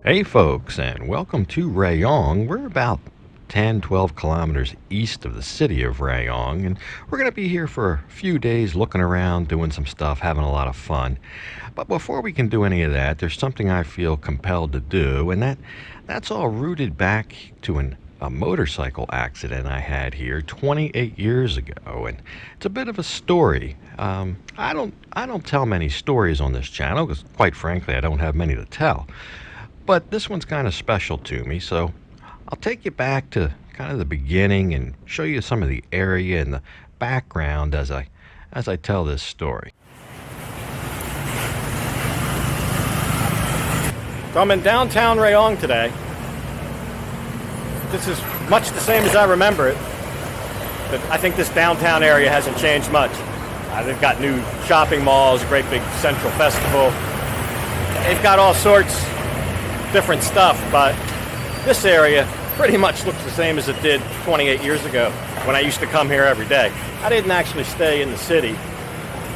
Hey folks, and welcome to Rayong. We're about 10-12 kilometers east of the city of Rayong, and we're going to be here for a few days looking around, doing some stuff, having a lot of fun. But before we can do any of that, there's something I feel compelled to do, and that's all rooted back to a motorcycle accident I had here 28 years ago, and it's a bit of a story. I don't tell many stories on this channel because, quite frankly, I don't have many to tell. But this one's kind of special to me, so I'll take you back to kind of the beginning and show you some of the area and the background as I tell this story. So I'm in downtown Rayong today. This is much the same as I remember it, but I think this downtown area hasn't changed much. They've got new shopping malls, a great big central festival. They've got all sorts different stuff, but this area pretty much looks the same as it did 28 years ago when I used to come here every day. I didn't actually stay in the city.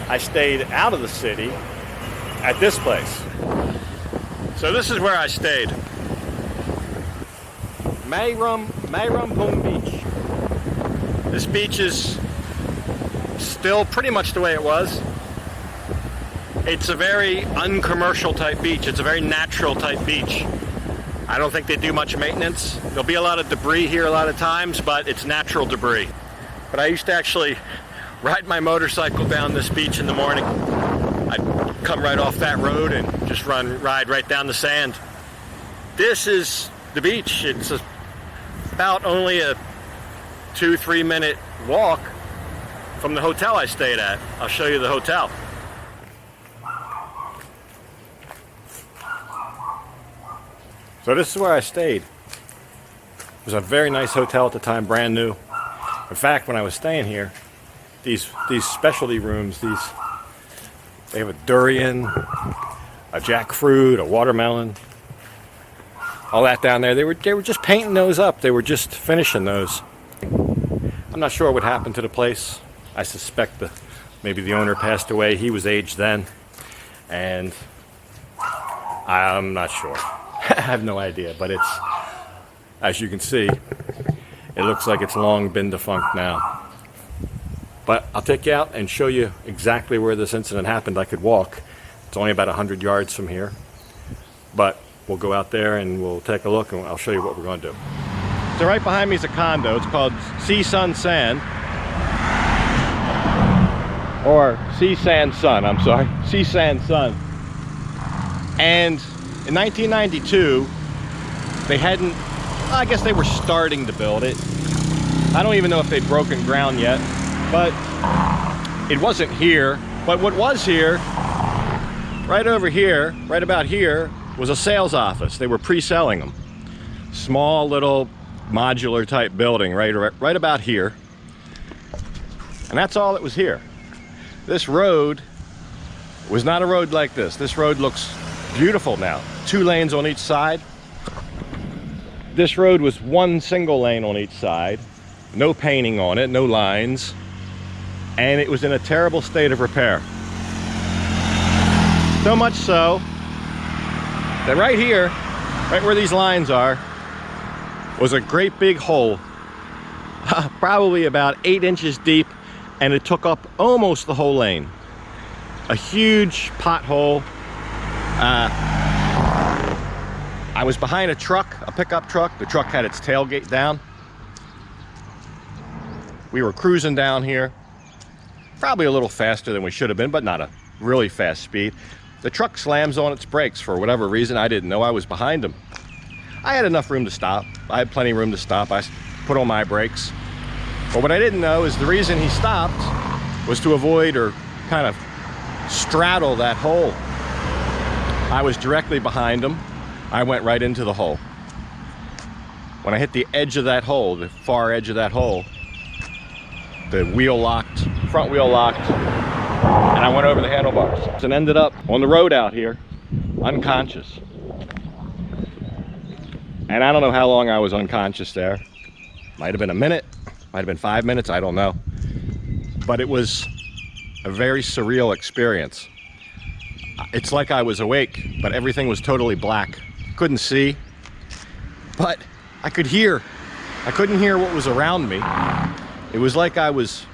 I stayed out of the city at this place. So this is where I stayed. Mayrumpung Beach. This beach is still pretty much the way it was. It's a very uncommercial type beach. It's a very natural type beach. I don't think they do much maintenance. There'll be a lot of debris here a lot of times, but it's natural debris. But I used to actually ride my motorcycle down this beach in the morning. I'd come right off that road and just ride right down the sand. This is the beach. It's about only a 2-3 minute walk from the hotel I stayed at. I'll show you the hotel. So this is where I stayed. It was a very nice hotel at the time, brand new. In fact, when I was staying here, these specialty rooms, they have a durian, a jackfruit, a watermelon, all that down there. They were just painting those up. They were just finishing those. I'm not sure what happened to the place. I suspect maybe the owner passed away. He was aged then, and I'm not sure. I have no idea, but it's, as you can see, it looks like it's long been defunct now. But I'll take you out and show you exactly where this incident happened. I could walk. It's only about 100 yards from here. But we'll go out there and we'll take a look and I'll show you what we're going to do. So right behind me is a condo. It's called Sea Sun Sand. Or Sea Sand Sun, I'm sorry. Sea Sand Sun. And in 1992, they hadn't, I guess they were starting to build it. I don't even know if they'd broken ground yet, but it wasn't here. But what was here, right over here, right about here, was a sales office. They were pre-selling them. Small little modular type building right about here. And that's all that was here. This road was not a road like this. This road looks beautiful now. 2 lanes on each side. This road was 1 single lane on each side. No painting on it, no lines. And it was in a terrible state of repair. So much so that right here, right where these lines are, was a great big hole, probably about 8 inches deep, and it took up almost the whole lane. A huge pothole. I was behind a truck, a pickup truck. The truck had its tailgate down. We were cruising down here, probably a little faster than we should have been, but not a really fast speed. The truck slams on its brakes for whatever reason. I didn't know. I was behind him. I had enough room to stop. I had plenty of room to stop. I put on my brakes. But what I didn't know is the reason he stopped was to avoid or kind of straddle that hole. I was directly behind him. I went right into the hole. When I hit the edge of that hole, the far edge of that hole, the wheel locked, front wheel locked, and I went over the handlebars and ended up on the road out here, unconscious. And I don't know how long I was unconscious there. Might have been a minute, might have been 5 minutes, I don't know. But it was a very surreal experience. It's like I was awake, but everything was totally black. couldn't see, but I could hear. I couldn't hear what was around me. It was like I was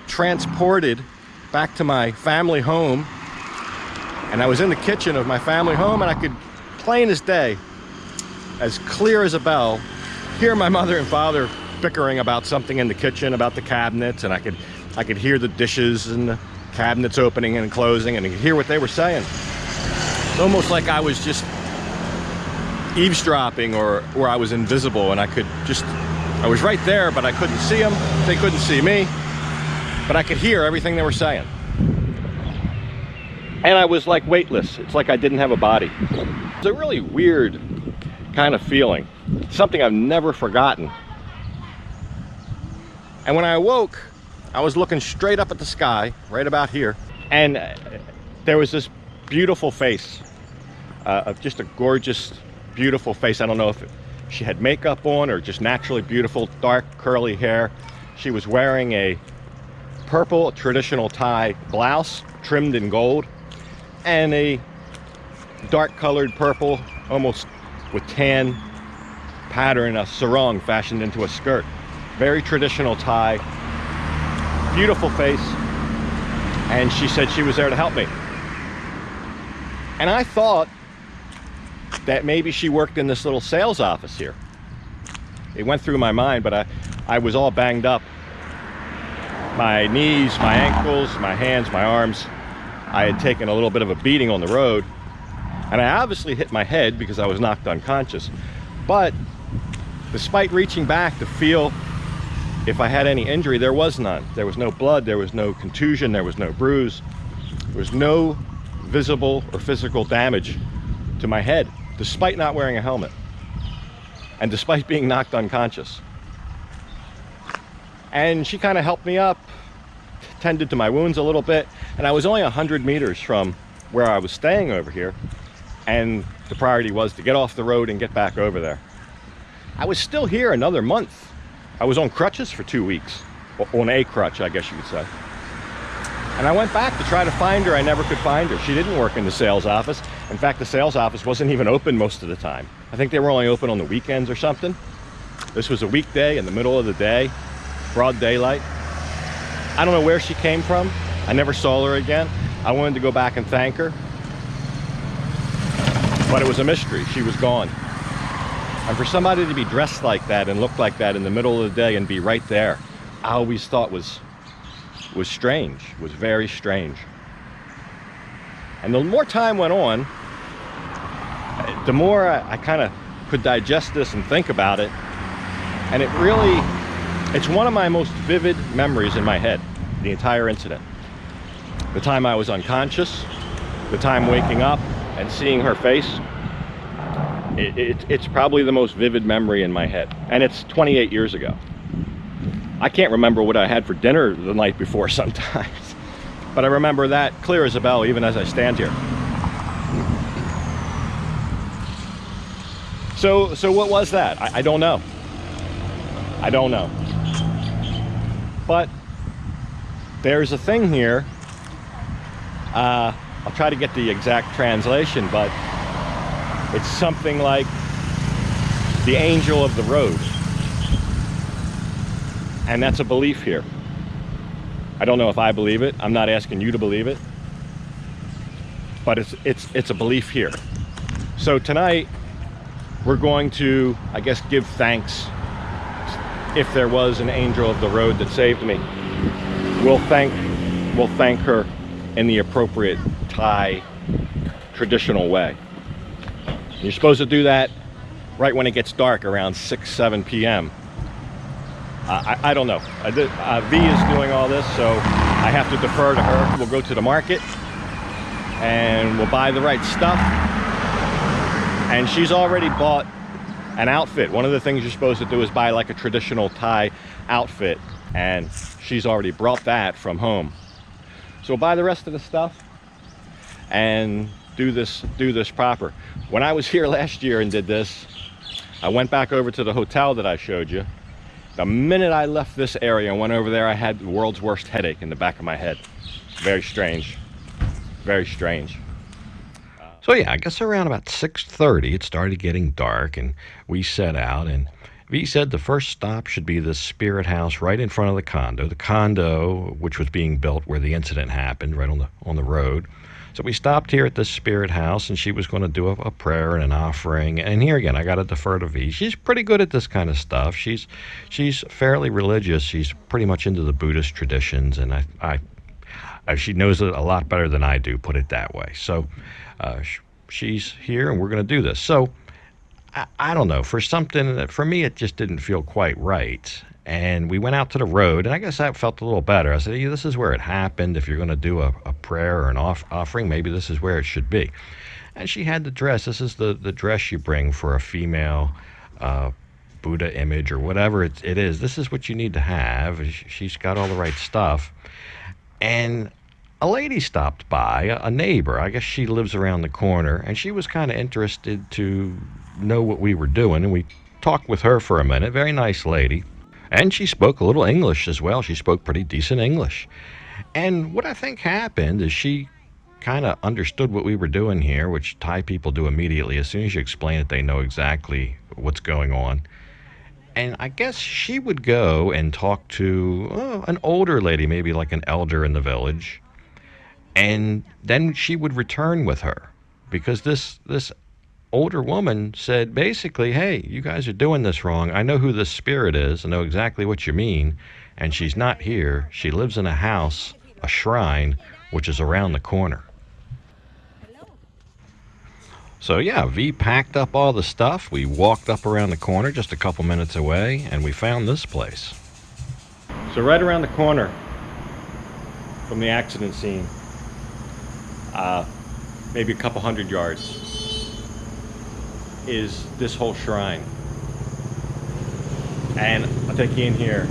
transported back to my family home, and I was in the kitchen of my family home, and I could, plain as day, as clear as a bell, hear my mother and father bickering about something in the kitchen, about the cabinets, and I could hear the dishes and the cabinets opening and closing, and I could hear what they were saying. It's almost like I was just eavesdropping, or I was invisible, and I was right there, but I couldn't see them. They couldn't see me, but I could hear everything they were saying. And I was like weightless. It's like I didn't have a body. It's a really weird kind of feeling. Something I've never forgotten. And when I awoke, I was looking straight up at the sky, right about here, and there was this beautiful face, of just a gorgeous, beautiful face. I don't know if she had makeup on or just naturally beautiful, dark, curly hair. She was wearing a purple traditional Thai blouse, trimmed in gold, and a dark colored purple, almost with tan pattern, a sarong fashioned into a skirt. Very traditional Thai, beautiful face, and she said she was there to help me. And I thought that maybe she worked in this little sales office here. It went through my mind, but I was all banged up. My knees, my ankles, my hands, my arms. I had taken a little bit of a beating on the road, and I obviously hit my head because I was knocked unconscious. But despite reaching back to feel if I had any injury, there was none. There was no blood, there was no contusion, there was no bruise. There was no visible or physical damage to my head, despite not wearing a helmet and despite being knocked unconscious. And she kind of helped me up, tended to my wounds a little bit, and I was only 100 meters from where I was staying over here, and the priority was to get off the road and get back over there. I was still here another month. I was on crutches for 2 weeks, on a crutch, I guess you could say. And I went back to try to find her. I never could find her. She didn't work in the sales office. In fact, the sales office wasn't even open most of the time. I think they were only open on the weekends or something. This was a weekday in the middle of the day, broad daylight. I don't know where she came from. I never saw her again. I wanted to go back and thank her, but it was a mystery. She was gone. And for somebody to be dressed like that and look like that in the middle of the day and be right there, I always thought was strange, was very strange. And the more time went on, the more I kind of could digest this and think about it. And it's one of my most vivid memories in my head, the entire incident. The time I was unconscious, the time waking up and seeing her face. It's probably the most vivid memory in my head. And it's 28 years ago. I can't remember what I had for dinner the night before sometimes, but I remember that clear as a bell even as I stand here. So what was that? I don't know. I don't know. But there's a thing here. I'll try to get the exact translation, but it's something like the angel of the road. And that's a belief here. I don't know if I believe it. I'm not asking you to believe it. But it's a belief here. So tonight, we're going to, I guess, give thanks. If there was an angel of the road that saved me, we'll thank her in the appropriate Thai traditional way. You're supposed to do that right when it gets dark, around 6-7 p.m. I don't know. V is doing all this, so I have to defer to her. We'll go to the market and we'll buy the right stuff. And she's already bought an outfit. One of the things you're supposed to do is buy like a traditional Thai outfit, and she's already brought that from home. So we'll buy the rest of the stuff and do this proper. When I was here last year and did this, I went back over to the hotel that I showed you. The minute I left this area and went over there, I had the world's worst headache in the back of my head. Very strange. Very strange. So yeah, I guess around about 6:30 it started getting dark and we set out, and V said the first stop should be the spirit house right in front of the condo. The condo which was being built where the incident happened, right on the road. So we stopped here at this spirit house, and she was going to do a prayer and an offering. And here again, I got to defer to V. She's pretty good at this kind of stuff. She's fairly religious. She's pretty much into the Buddhist traditions, and she knows it a lot better than I do, put it that way. So she's here, and we're going to do this. So I don't know. For something that, for me, it just didn't feel quite right. And we went out to the road, and I guess that felt a little better. I said, yeah, this is where it happened. If you're going to do a prayer or an offering, maybe this is where it should be. And she had the dress. This is the dress you bring for a female Buddha image or whatever it is. This is what you need to have. She's got all the right stuff. And a lady stopped by, a neighbor. I guess she lives around the corner, and she was kind of interested to know what we were doing. And we talked with her for a minute. Very nice lady. And she spoke a little English as well. She spoke pretty decent English. And what I think happened is she kind of understood what we were doing here, which Thai people do immediately. As soon as you explain it, they know exactly what's going on. And I guess she would go and talk to an older lady, maybe like an elder in the village. And then she would return with her, because this older woman said basically, hey, you guys are doing this wrong. I know who this spirit is. I know exactly what you mean. And she's not here. She lives in a house, a shrine, which is around the corner. So yeah, V packed up all the stuff. We walked up around the corner just a couple minutes away, and we found this place. So right around the corner from the accident scene, maybe a couple 100 yards, is this whole shrine. And I'll take you in here.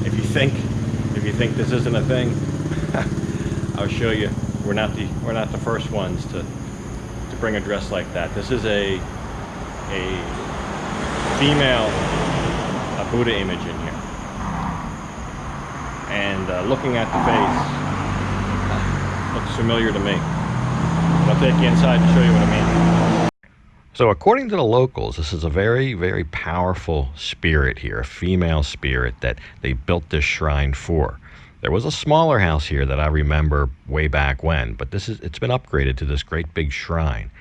If you think this isn't a thing, I'll show you. We're not the first ones to bring a dress like that. This is a female Buddha image in here. And looking at the face, looks familiar to me. I'll take you inside and show you what I mean. So according to the locals, this is a very, very powerful spirit here, a female spirit that they built this shrine for. There was a smaller house here that I remember way back when, but it's been upgraded to this great big shrine.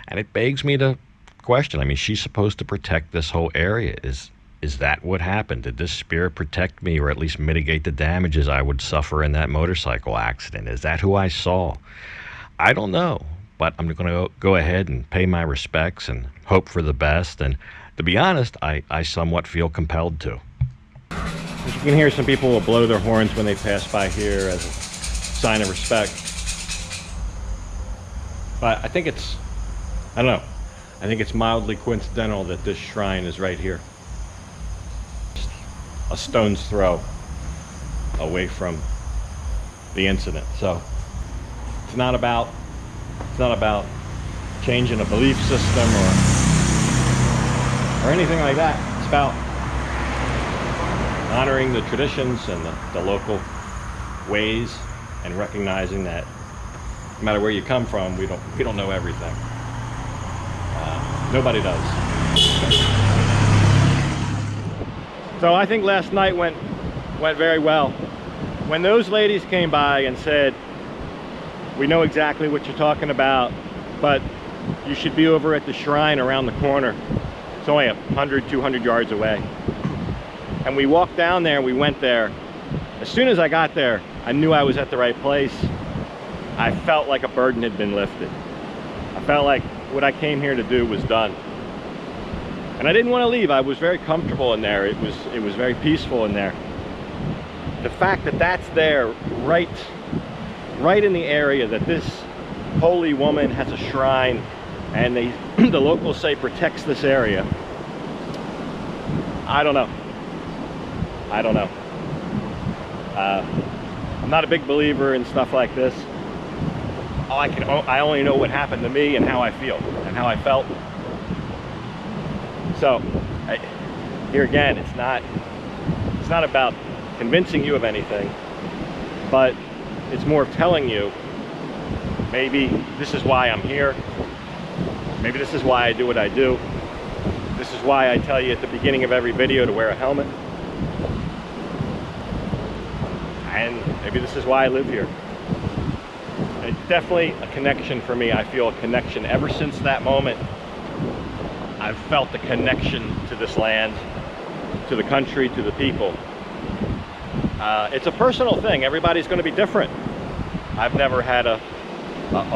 And it begs me to question, I mean, she's supposed to protect this whole area. Is that what happened? Did this spirit protect me, or at least mitigate the damages I would suffer in that motorcycle accident? Is that who I saw? I don't know. But I'm going to go ahead and pay my respects and hope for the best. And to be honest, I somewhat feel compelled to. As you can hear, some people will blow their horns when they pass by here as a sign of respect. But I think I don't know, I think it's mildly coincidental that this shrine is right here. Just a stone's throw away from the incident. So it's not about changing a belief system or anything like that. It's about honoring the traditions and the local ways, and recognizing that no matter where you come from, we don't know everything. Nobody does. So I think last night went very well. When those ladies came by and said, we know exactly what you're talking about, but you should be over at the shrine around the corner. It's only 100, 200 yards away. And we walked down there, we went there. As soon as I got there, I knew I was at the right place. I felt like a burden had been lifted. I felt like what I came here to do was done. And I didn't want to leave. I was very comfortable in there. It was very peaceful in there. The fact that that's there, right in the area, that this holy woman has a shrine, and the locals say protects this area. I don't know. I'm not a big believer in stuff like this. I only know what happened to me and how I feel and how I felt. So here again, it's not about convincing you of anything, but it's more of telling you Maybe this is why I'm here. Maybe this is why I do what I do. This is why I tell you at the beginning of every video to wear a helmet. And maybe this is why I live here. It's definitely a connection for me. I feel a connection ever since that moment. I've felt the connection to this land, to the country, to the people. It's a personal thing. Everybody's going to be different. I've never had a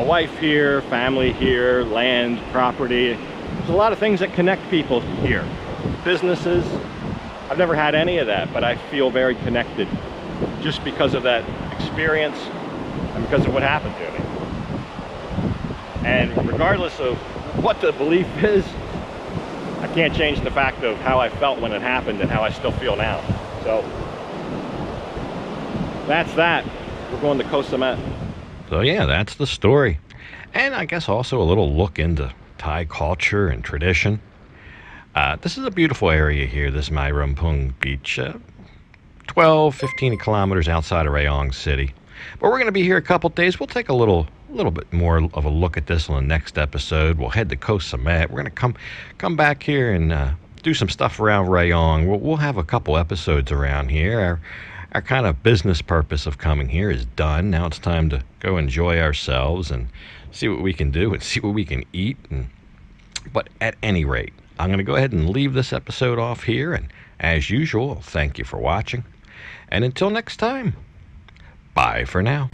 wife here, family here, land, property. There's a lot of things that connect people here. Businesses. I've never had any of that, but I feel very connected just because of that experience and because of what happened to me. And regardless of what the belief is, I can't change the fact of how I felt when it happened and how I still feel now. So that's that. We're going to Koh Samet. So yeah, that's the story. And I guess also a little look into Thai culture and tradition. This is a beautiful area here, this Mai Rampung Beach. 15 kilometers outside of Rayong City. But we're going to be here a couple days. We'll take a little bit more of a look at this on the next episode. We'll head to Koh Samet. We're going to come back here and do some stuff around Rayong. We'll have a couple episodes around here. Our kind of business purpose of coming here is done. Now it's time to go enjoy ourselves and see what we can do and see what we can eat. But at any rate, I'm going to go ahead and leave this episode off here. And as usual, thank you for watching. And until next time, bye for now.